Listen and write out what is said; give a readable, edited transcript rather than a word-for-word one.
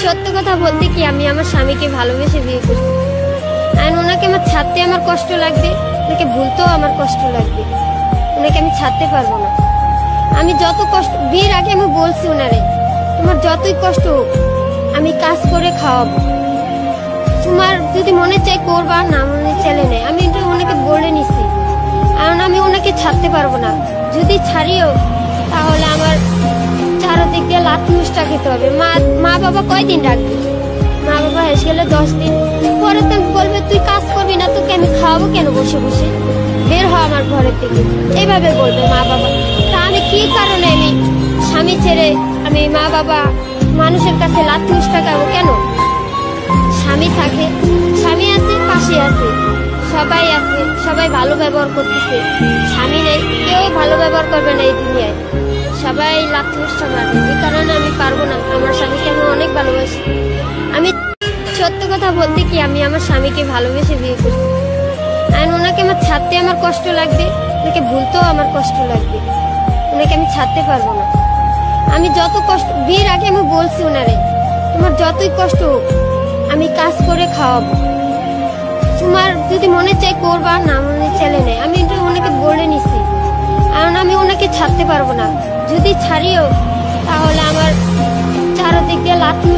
সত্য কথা বলতে কি, আমি আমার স্বামীকে ভালোবেসে বিয়ে করছি। আর ওনাকে আমার ছাড়তে আমার কষ্ট লাগবে, ওনাকে ভুলতেও আমার কষ্ট লাগবে। ওনাকে আমি ছাড়তে পারবো না। আমি যত কষ্ট, বিয়ের আগে আমি বলছি ওনারে, তোমার যতই কষ্ট হোক আমি কাজ করে খাওয়াবো, তোমার যদি মনে চাই করবা, না মনে চাইলে নেই। আমি এটা ওনাকে বলে নিছি, কারণ আমি ওনাকে ছাড়তে পারবো না। যদি ছাড়িও তাহলে আমার চারদিক দিয়ে লাথি উষ্টা খেতে হবে। মা বাবা কয়দিন রাখবে? মা বাবা হেসে গেলে 10 দিন পরে তো বলবে তুই কাজ করবি না, তোকে আমি খাওয়াবো কেন বসে বসে, বের হ আমার ঘরের থেকে, এইভাবে বলবে মা বাবা। তা আমি কি কারণে আমি স্বামী ছেড়ে আমি মা বাবা মানুষের কাছে লাথি উষ্টা খাবো কেন? স্বামী থাকে, স্বামী আছে, পাশে আছে, সবাই আছে, সবাই ভালো ব্যবহার করতেছে। স্বামী নেই, কেউ ভালো ব্যবহার করবে না এই দুনিয়ায়, সবাই লাথি উষ্টা মারবে। এই কারণে আমি পারবো না। আমার স্বামীকে আমি অনেক ভালোবাসি। আমি সত্য কথা বলতে কি, আমি আমার স্বামীকে ভালোবেসে বিয়ে করছি। আর ওনাকে আমার ছাড়তে আমার কষ্ট লাগবে, ওনাকে ভুলতেও আমার কষ্ট লাগবে। ওনাকে আমি ছাড়তে পারবো না। আমি যত কষ্ট, বিয়ের আগে আমি বলছি ওনারে, তোমার যতই কষ্ট হোক আমি কাজ করে খাওয়াবো, তোমার যদি মনে চাই করবা, না মনে চাইলে নেই। আমি এটা ওনাকে বলে নিছি, কারণ আমি ওনাকে ছাড়তে পারবো না। যদি ছাড়িও তাহলে আমার চারদিক দিয়ে লাথি